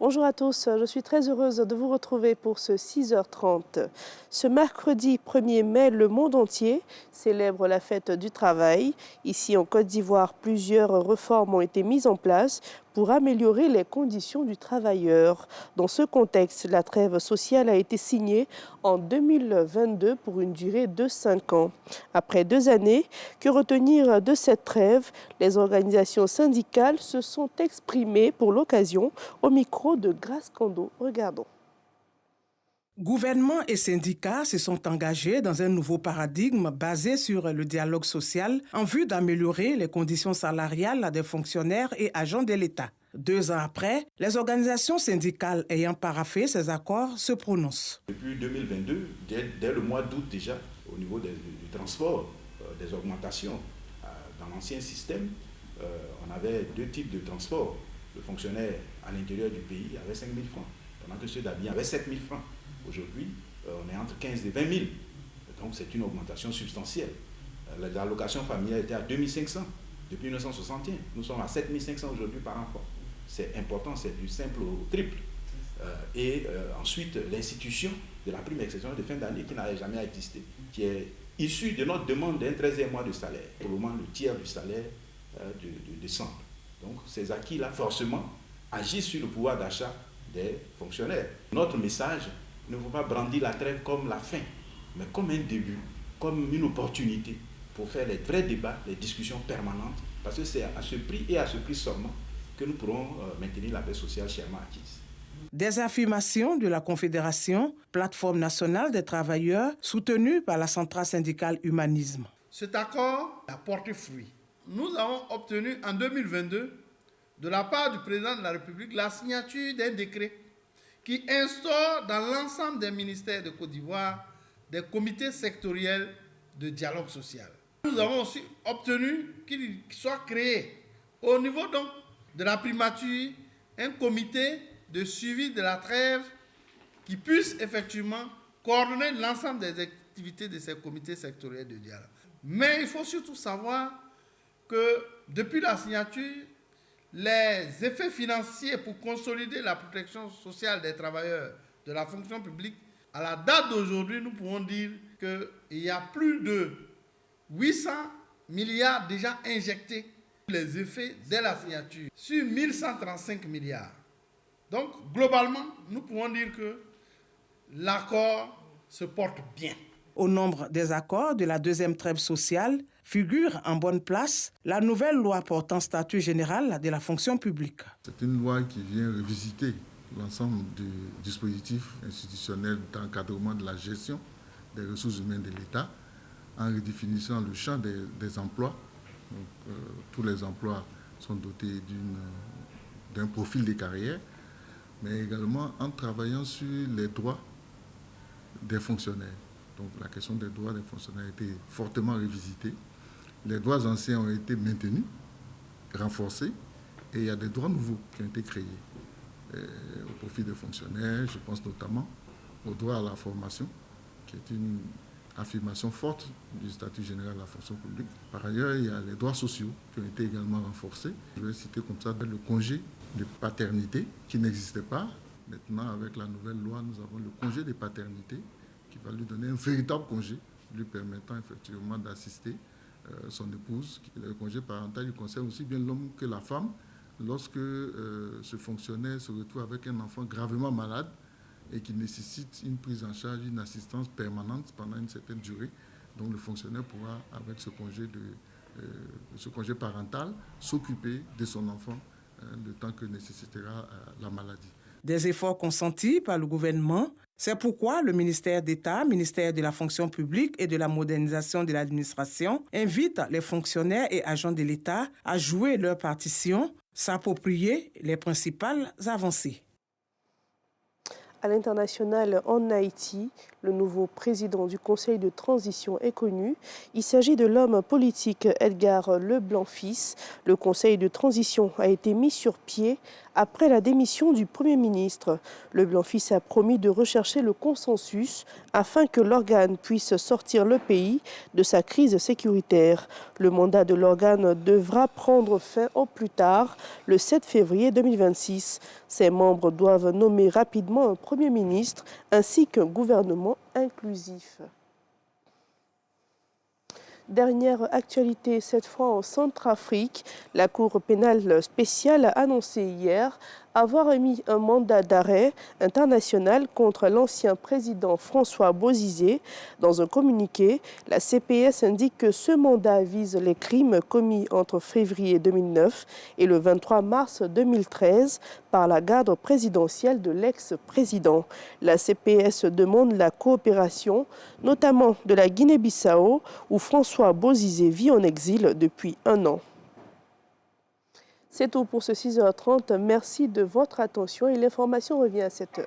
Bonjour à tous, je suis très heureuse de vous retrouver pour ce 6h30. Ce mercredi 1er mai, le monde entier célèbre la fête du travail. Ici en Côte d'Ivoire, plusieurs réformes ont été mises en place pour améliorer les conditions du travailleur. Dans ce contexte, la trêve sociale a été signée en 2022 pour une durée de 5 ans. Après 2 années, que retenir de cette trêve? Les organisations syndicales se sont exprimées pour l'occasion au micro de Grace Kondo. Regardons. Gouvernement et syndicats se sont engagés dans un nouveau paradigme basé sur le dialogue social en vue d'améliorer les conditions salariales des fonctionnaires et agents de l'État. 2 ans après, les organisations syndicales ayant paraphé ces accords se prononcent. Depuis 2022, dès le mois d'août déjà, au niveau du transport, des augmentations. Dans l'ancien système, on avait 2 types de transport. Le fonctionnaire à l'intérieur du pays avait 5 000 francs, pendant que ceux d'Abidjan avaient 7 000 francs. Aujourd'hui, on est entre 15 et 20 000. Donc c'est une augmentation substantielle. L'allocation familiale était à 2 500 depuis 1961. Nous sommes à 7 500 aujourd'hui par enfant. C'est important, c'est du simple au triple. Ensuite, l'institution de la prime exceptionnelle de fin d'année qui n'avait jamais existé, qui est issue de notre demande d'un 13e mois de salaire, pour le moment le tiers du salaire de décembre. Donc ces acquis-là, forcément, agissent sur le pouvoir d'achat des fonctionnaires. Notre message, il ne faut pas brandir la trêve comme la fin, mais comme un début, comme une opportunité pour faire les vrais débats, les discussions permanentes, parce que c'est à ce prix et à ce prix seulement que nous pourrons maintenir la paix sociale chèrement acquise. Des affirmations de la Confédération, plateforme nationale des travailleurs, soutenue par la centrale syndicale Humanisme. Cet accord a porté fruit. Nous avons obtenu en 2022, de la part du président de la République, la signature d'un décret qui instaure dans l'ensemble des ministères de Côte d'Ivoire des comités sectoriels de dialogue social. Nous avons aussi obtenu qu'il soit créé au niveau donc de la primature un comité de suivi de la trêve qui puisse effectivement coordonner l'ensemble des activités de ces comités sectoriels de dialogue. Mais il faut surtout savoir que depuis la signature, les effets financiers pour consolider la protection sociale des travailleurs de la fonction publique, à la date d'aujourd'hui, nous pouvons dire qu'il y a plus de 800 milliards déjà injectés, les effets dès la signature, sur 1135 milliards. Donc, globalement, nous pouvons dire que l'accord se porte bien. Au nombre des accords de la 2e trêve sociale figure en bonne place la nouvelle loi portant statut général de la fonction publique. C'est une loi qui vient revisiter l'ensemble du dispositif institutionnel d'encadrement de la gestion des ressources humaines de l'État en redéfinissant le champ des emplois. Donc, tous les emplois sont dotés d'un profil de carrière, mais également en travaillant sur les droits des fonctionnaires. Donc la question des droits des fonctionnaires a été fortement revisitée. Les droits anciens ont été maintenus, renforcés, et il y a des droits nouveaux qui ont été créés au profit des fonctionnaires. Je pense notamment au droit à la formation, qui est une affirmation forte du statut général de la fonction publique. Par ailleurs, il y a les droits sociaux qui ont été également renforcés. Je vais citer comme ça le congé de paternité qui n'existait pas. Maintenant, avec la nouvelle loi, nous avons le congé de paternité qui va lui donner un véritable congé, lui permettant effectivement d'assister son épouse. Le congé parental, il concerne aussi bien l'homme que la femme. Lorsque ce fonctionnaire se retrouve avec un enfant gravement malade et qui nécessite une prise en charge, une assistance permanente pendant une certaine durée, donc le fonctionnaire pourra, avec ce congé parental, s'occuper de son enfant le temps que nécessitera la maladie. Des efforts consentis par le gouvernement. C'est pourquoi le ministère d'État, ministère de la fonction publique et de la modernisation de l'administration invite les fonctionnaires et agents de l'État à jouer leur partition, s'approprier les principales avancées. À l'international, en Haïti, Le nouveau président du Conseil de transition est connu. Il s'agit de l'homme politique Edgar Leblanc-Fils. Le Conseil de transition a été mis sur pied après la démission du Premier ministre. Leblanc-Fils a promis de rechercher le consensus afin que l'organe puisse sortir le pays de sa crise sécuritaire. Le mandat de l'organe devra prendre fin au plus tard, le 7 février 2026. Ses membres doivent nommer rapidement un Premier ministre ainsi qu'un gouvernement inclusif. Dernière actualité, cette fois en Centrafrique, la Cour pénale spéciale a annoncé hier avoir émis un mandat d'arrêt international contre l'ancien président François Bozizé. Dans un communiqué, la CPS indique que ce mandat vise les crimes commis entre février 2009 et le 23 mars 2013 par la garde présidentielle de l'ex-président. La CPS demande la coopération, notamment de la Guinée-Bissau, où François Bozizé vit en exil depuis 1 an. C'est tout pour ce 6h30. Merci de votre attention et l'information revient à 7h.